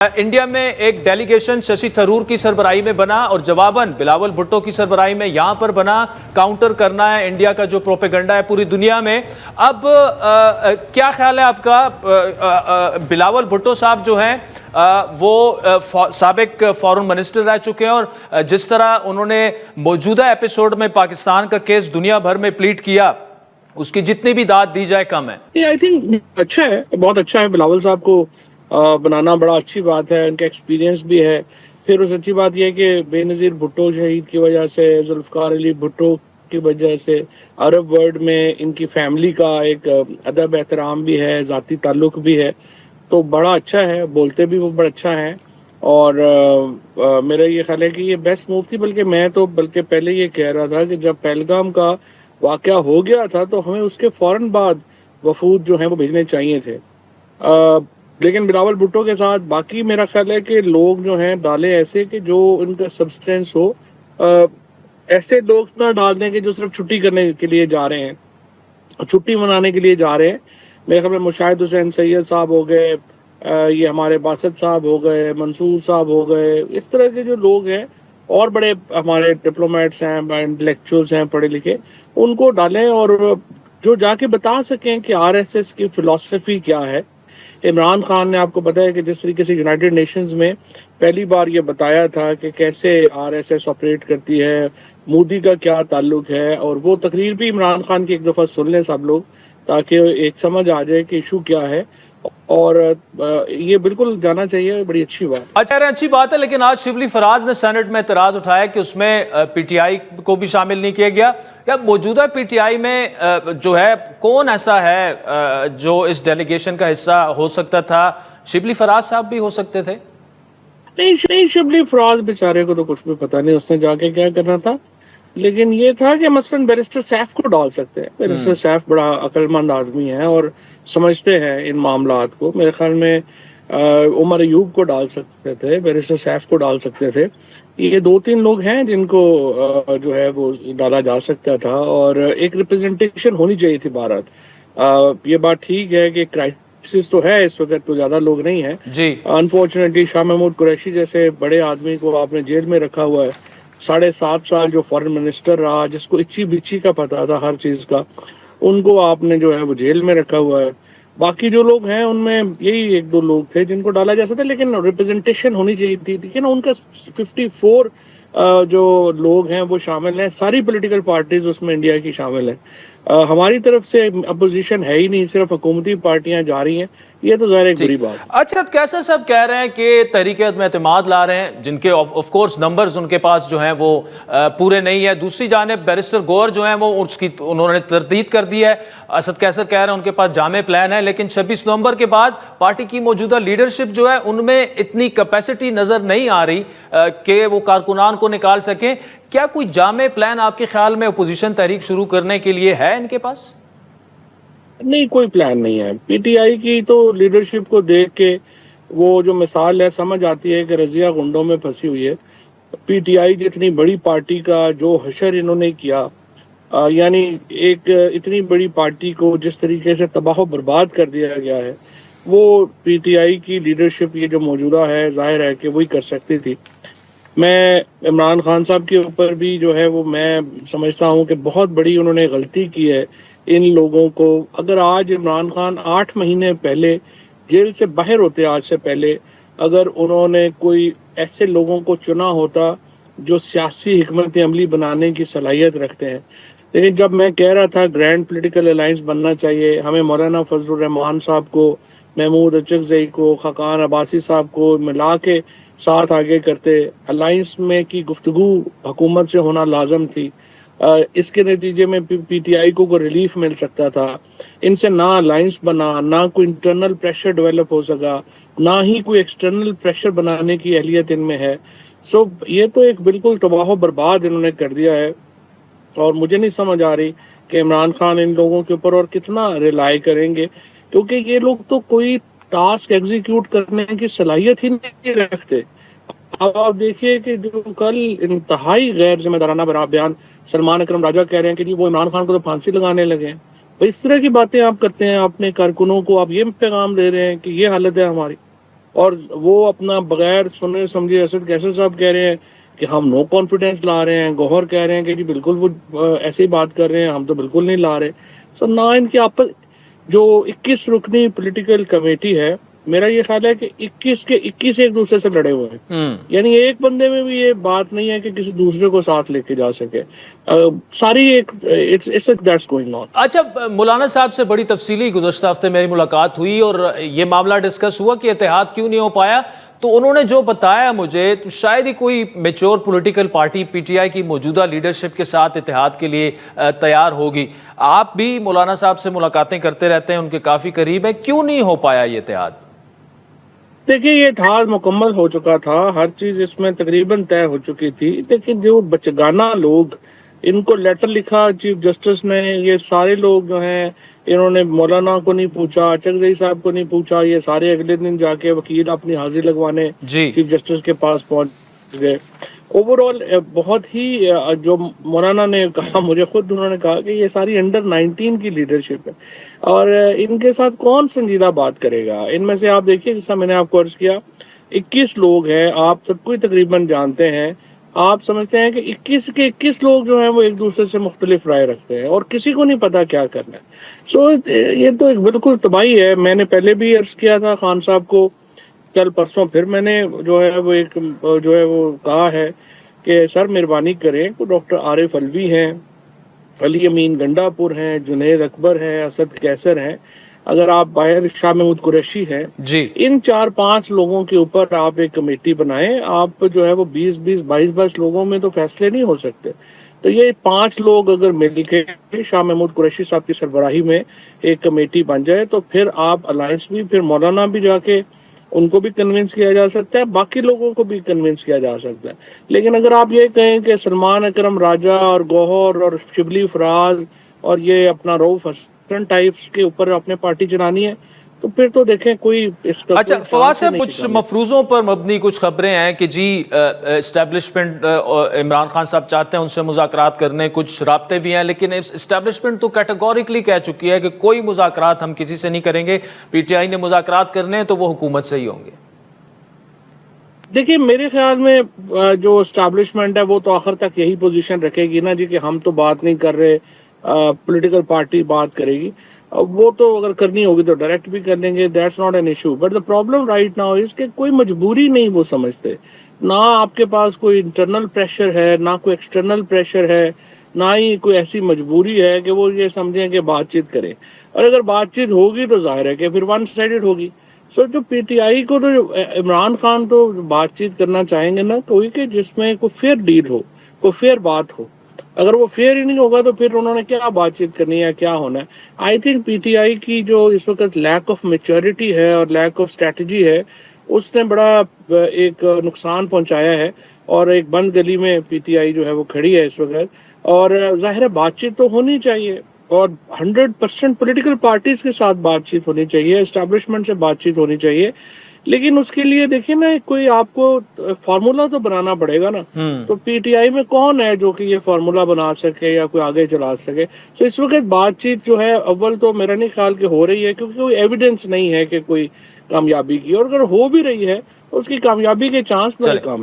India میں ایک delegation Shashi Tharoor کی سربراہی میں بنا اور جواباً بلاول بھٹو کی سربراہی میں یہاں پر بنا. کاؤنٹر کرنا ہے انڈیا کا جو پروپیگنڈا ہے پوری دنیا میں. اب کیا خیال ہے آپ کا؟ بلاول بھٹو صاحب جو ہیں وہ سابق فارن منسٹر رہ چکے ہیں، اور جس طرح انہوں نے موجودہ ایپیسوڈ میں پاکستان کا کیس دنیا بھر میں پلیٹ کیا، اس کی جتنی بھی داد دی جائے کم ہے. آئی تھنک اچھا ہے، بہت اچھا ہے. بلاول صاحب کو بنانا بڑا اچھی بات ہے، ان کا ایکسپیرینس بھی ہے. پھر اس اچھی بات یہ ہے کہ بے نظیر بھٹو شہید کی وجہ سے، ذوالفقار علی بھٹو کی وجہ سے عرب ورلڈ میں ان کی فیملی کا ایک ادب احترام بھی ہے، ذاتی تعلق بھی ہے. تو بڑا اچھا ہے، بولتے بھی وہ بڑا اچھا ہے. اور میرا یہ خیال ہے کہ یہ بیسٹ موو تھی. بلکہ پہلے یہ کہہ رہا تھا کہ جب پہلگام کا واقعہ ہو گیا تھا تو ہمیں اس کے فوراً بعد وفود جو ہیں وہ بھیجنے چاہیے تھے. لیکن بلاول بھٹو کے ساتھ باقی میرا خیال ہے کہ لوگ جو ہیں ڈالے ایسے کہ جو ان کا سبسٹینس ہو. ایسے لوگ نہ ڈال دیں کہ جو صرف چھٹی کرنے کے لیے جا رہے ہیں، چھٹی منانے کے لیے جا رہے ہیں. میرے خیال میں مشاہد حسین سید صاحب ہو گئے، یہ ہمارے باسط صاحب ہو گئے، منصور صاحب ہو گئے، اس طرح کے جو لوگ ہیں اور بڑے ہمارے ڈپلومیٹس ہیں، انٹلیکچوئلس ہیں پڑھے لکھے، ان کو ڈالیں اور جو جا کے بتا سکیں کہ آر ایس ایس کی فلسفی کیا ہے. عمران خان نے آپ کو پتا ہے کہ جس طریقے سے یونائیٹڈ نیشنز میں پہلی بار یہ بتایا تھا کہ کیسے آر ایس ایس آپریٹ کرتی ہے، مودی کا کیا تعلق ہے. اور وہ تقریر بھی عمران خان کی ایک دفعہ سن لیں سب لوگ، تاکہ ایک سمجھ آ جائے کہ ایشو کیا ہے. اور یہ بالکل جانا چاہیے، بڑی اچھی بات. اچھی بات ہے. لیکن آج شبلی فراز نے سینٹ میں اعتراض اٹھایا کہ اس میں پی ٹی آئی کو بھی شامل نہیں کیا گیا. کیا موجودہ پی ٹی آئی میں جو ہے کون ایسا ہے جو اس ڈیلیگیشن کا حصہ ہو سکتا تھا؟ شبلی فراز صاحب بھی ہو سکتے تھے. نہیں، شبلی فراز بیچارے کو تو کچھ بھی پتا نہیں اس نے جا کے کیا کرنا تھا. لیکن یہ تھا کہ مثلاً بیرسٹر سیف کو ڈال سکتے ہیں. بیرسٹر سیف بڑا عقل مند آدمی ہے اور سمجھتے ہیں ان معاملات کو. میرے خیال میں عمر ایوب کو ڈال سکتے تھے، بیرسٹر سیف کو ڈال سکتے تھے. یہ 2-3 لوگ ہیں جن کو جو ہے وہ ڈالا جا سکتا تھا، اور ایک ریپرزنٹیشن ہونی چاہیے تھی بھارت. یہ بات ٹھیک ہے کہ کرائسس تو ہے اس وقت، تو زیادہ لوگ نہیں ہیں جی. انفارچونیٹلی. شاہ محمود قریشی جیسے بڑے آدمی کو آپ نے جیل میں رکھا ہوا ہے. 7.5 سال جو فارن منسٹر رہا، جس کو اچھی بچی کا پتا تھا ہر چیز کا، ان کو آپ نے جو ہے وہ جیل میں رکھا ہوا ہے. باقی جو لوگ ہیں ان میں یہی 1-2 لوگ تھے جن کو ڈالا جا سکتا، لیکن ریپرزنٹیشن ہونی چاہیے تھی. لیکن ان کا 54 جو لوگ ہیں وہ شامل ہیں، ساری پولیٹیکل پارٹیز اس میں انڈیا کی شامل ہیں. ہماری طرف سے اپوزیشن ہے ہی نہیں، صرف حکومتی پارٹیاں جا رہی ہیں. یہ تو ظاہر ایک بری بات. اچھا، کیسر صاحب کہہ رہے ہیں کہ تحریک عدم اعتماد لا رہے ہیں، جن کے آف کورس نمبرز ان کے پاس جو ہیں وہ پورے نہیں ہیں. دوسری جانب بیرسٹر گور جو ہیں وہ اس کی انہوں نے تردید کر دی ہے. اسد کیسر کہہ رہے ہیں ان کے پاس جامع پلان ہے، لیکن 26 نومبر کے بعد پارٹی کی موجودہ لیڈرشپ جو ہے ان میں اتنی کیپیسٹی نظر نہیں آ رہی کہ وہ کارکنان کو نکال سکیں. کیا کوئی جامع پلان آپ کے خیال میں اپوزیشن تحریک شروع کرنے کے لیے ہے ان کے پاس؟ نہیں، کوئی پلان نہیں ہے. پی ٹی آئی کی تو لیڈرشپ کو دیکھ کے وہ جو مثال ہے سمجھ آتی ہے کہ رضیہ گنڈوں میں پھنسی ہوئی ہے. پی ٹی آئی جتنی بڑی پارٹی کا جو حشر انہوں نے کیا، یعنی ایک اتنی بڑی پارٹی کو جس طریقے سے تباہ و برباد کر دیا گیا ہے، وہ پی ٹی آئی کی لیڈرشپ یہ جو موجودہ ہے ظاہر ہے کہ وہی کر سکتی تھی. میں عمران خان صاحب کے اوپر بھی جو ہے وہ میں سمجھتا ہوں کہ بہت بڑی انہوں نے غلطی کی ہے. ان لوگوں کو اگر آج عمران خان 8 مہینے پہلے جیل سے باہر ہوتے، آج سے پہلے اگر انہوں نے کوئی ایسے لوگوں کو چنا ہوتا جو سیاسی حکمت عملی بنانے کی صلاحیت رکھتے ہیں. لیکن جب میں کہہ رہا تھا گرینڈ پولیٹیکل الائنس بننا چاہیے، ہمیں مولانا فضل الرحمان صاحب کو، محمود اچکزئی کو، خاقان عباسی صاحب کو ملا کے ساتھ آگے کرتے. الائنس میں کی گفتگو حکومت سے ہونا لازم تھی. اس کے نتیجے میں پی ٹی آئی کو کوئی ریلیف مل سکتا تھا. ان سے نہ الائنس بنا، نہ کوئی انٹرنل پریشر ڈیولپ ہو سکا، نہ ہی کوئی ایکسٹرنل پریشر بنانے کی اہلیت ان میں ہے. یہ تو ایک بالکل تباہ و برباد انہوں نے کر دیا ہے. اور مجھے نہیں سمجھ آ رہی کہ عمران خان ان لوگوں کے اوپر اور کتنا ریلائی کریں گے، کیونکہ یہ لوگ تو کوئی ٹاسک ایگزیکیوٹ کرنے کی صلاحیت ہی نہیں رکھتے. اب آپ دیکھیے کہ جو کل انتہائی غیر ذمہ دارانہ بیان سلمان اکرم راجہ کہہ رہے ہیں کہ جی وہ عمران خان کو تو پھانسی لگانے لگے ہیں. اس طرح کی باتیں آپ کرتے ہیں، اپنے کارکنوں کو آپ یہ پیغام دے رہے ہیں کہ یہ حالت ہے ہماری. اور وہ اپنا بغیر سنے سمجھے اسد کیسر صاحب کہہ رہے ہیں کہ ہم نو کانفیڈنس لا رہے ہیں، گوہر کہہ رہے ہیں کہ جی بالکل وہ ایسے ہی بات کر رہے ہیں، ہم تو بالکل نہیں لا رہے. سو نہ ان کی آپس جو 21 رکنی پولیٹیکل کمیٹی ہے، میرا یہ خیال ہے کہ 21 کے 21 ایک دوسرے سے لڑے ہوئے ہیں. یعنی ایک بندے میں بھی یہ بات نہیں ہے کہ کسی دوسرے کو ساتھ لے کے جا سکے. ساری ایک دیٹس گوئنگ آن. اچھا، مولانا صاحب سے بڑی تفصیلی گزشتہ ہفتے میری ملاقات ہوئی اور یہ معاملہ ڈسکس ہوا کہ اتحاد کیوں نہیں ہو پایا. تو انہوں نے جو بتایا مجھے، تو شاید ہی کوئی mature political party P T I کی موجودہ لیڈرشپ کے ساتھ اتحاد کے لیے تیار ہوگی. آپ بھی مولانا صاحب سے ملاقاتیں کرتے رہتے ہیں، ان کے کافی قریب ہیں، کیوں نہیں ہو پایا یہ اتحاد؟ دیکھیے یہ اتحاد مکمل ہو چکا تھا، ہر چیز اس میں تقریباً طے ہو چکی تھی، لیکن جو بچگانہ لوگ، ان کو لیٹر لکھا چیف جسٹس نے، یہ سارے لوگ جو ہیں انہوں نے مولانا کو نہیں پوچھا، چکزئی صاحب کو نہیں پوچھا، یہ سارے اگلے دن جا کے وکیل اپنی حاضری لگوانے جی چیف جسٹس کے پاس پہنچ گئے. اوور آل بہت ہی جو مولانا نے کہا، مجھے خود انہوں نے کہا کہ یہ ساری انڈر 19 کی لیڈرشپ ہے اور ان کے ساتھ کون سنجیدہ بات کرے گا. ان میں سے آپ دیکھیے، جیسا میں نے آپ کو عرض کیا، 21 لوگ ہیں، آپ سب کو تقریباً جانتے ہیں. آپ سمجھتے ہیں کہ 21 کے 21 لوگ جو ہیں وہ ایک دوسرے سے مختلف رائے رکھتے ہیں اور کسی کو نہیں پتا کیا کرنا ہے. سو یہ تو ایک بالکل تباہی ہے. میں نے پہلے بھی عرض کیا تھا خان صاحب کو، کل پرسوں پھر میں نے جو ہے وہ ایک جو ہے وہ کہا ہے کہ سر مہربانی کریں، کو ڈاکٹر عارف الوی ہیں، علی امین گنڈا پور ہیں، جنید اکبر ہیں، اسد کیسر ہیں، اگر آپ باہر شاہ محمود قریشی ہیں، جی ان 4-5 لوگوں کے اوپر آپ ایک کمیٹی بنائیں. آپ جو ہے وہ 20-20 22 لوگوں میں تو فیصلے نہیں ہو سکتے. تو یہ 5 لوگ اگر مل کے شاہ محمود قریشی صاحب کی سربراہی میں ایک کمیٹی بن جائے تو پھر آپ الائنس بھی، پھر مولانا بھی جا کے ان کو بھی کنونس کیا جا سکتا ہے، باقی لوگوں کو بھی کنونس کیا جا سکتا ہے. لیکن اگر آپ یہ کہیں کہ سلمان اکرم راجہ اور گوہر اور شبلی فراز اور یہ اپنا روف حسن ٹائپس کے اوپر اپنے پارٹی چلانی ہے، تو پھر تو دیکھیں کوئی اس کا اچھا کوئی فواز چانس ہی صاحب، نہیں کچھ کامیاب. مفروضوں پر مبنی کچھ خبریں ہیں کہ جی اسٹیبلشمنٹ عمران خان صاحب چاہتے ہیں ان سے مذاکرات کرنے، کچھ رابطے بھی ہیں، لیکن اسٹیبلشمنٹ تو کیٹیگوریکلی کہہ چکی ہے کہ کوئی مذاکرات ہم کسی سے نہیں کریں گے. پی ٹی آئی نے مذاکرات کرنے ہیں تو وہ حکومت سے ہی ہوں گے. دیکھیے میرے خیال میں جو اسٹیبلشمنٹ ہے وہ تو آخر تک یہی پوزیشن رکھے گی نا جی کہ ہم تو بات نہیں کر رہے، پولیٹیکل پارٹی بات کرے گی. وہ تو اگر کرنی ہوگی تو ڈائریکٹ بھی کر لیں گے، that's not an issue. But the problem right now is کہ کوئی مجبوری نہیں وہ سمجھتے. نہ آپ کے پاس کوئی انٹرنل پریشر ہے، نہ کوئی ایکسٹرنل پریشر ہے، نہ ہی کوئی ایسی مجبوری ہے کہ وہ یہ سمجھیں کہ بات چیت کریں. اور اگر بات چیت ہوگی تو ظاہر ہے کہ پھر ون سائیڈڈ ہوگی. سو جو پی ٹی آئی کو تو عمران خان تو بات چیت کرنا چاہیں گے نا کوئی کہ جس میں کوئی فیئر ڈیل ہو، کوئی فیئر بات ہو. اگر وہ فیئر ہی نہیں ہوگا تو پھر انہوں نے کیا بات چیت کرنی ہے، کیا ہونا ہے. I think P T I کی جو اس وقت لیک آف میچورٹی ہے اور لیک آف اسٹریٹجی ہے، اس نے بڑا ایک نقصان پہنچایا ہے اور ایک بند گلی میں پی ٹی آئی جو ہے وہ کھڑی ہے اس وقت. اور ظاہر ہے بات چیت تو ہونی چاہیے اور 100% پولیٹیکل پارٹیز کے ساتھ بات چیت ہونی چاہیے، اسٹیبلشمنٹ سے بات چیت ہونی چاہیے. لیکن اس کے لیے دیکھیں نا کوئی آپ کو فارمولا تو بنانا پڑے گا نا. تو پی ٹی آئی میں کون ہے جو کہ یہ فارمولا بنا سکے یا کوئی آگے چلا سکے. تو اس وقت بات چیت جو ہے اول تو میرا نہیں خیال کہ ہو رہی ہے، کیونکہ کوئی ایویڈنس نہیں ہے کہ کوئی کامیابی کی، اور اگر ہو بھی رہی ہے تو اس کی کامیابی کے چانس بڑے چلیں کم ہیں.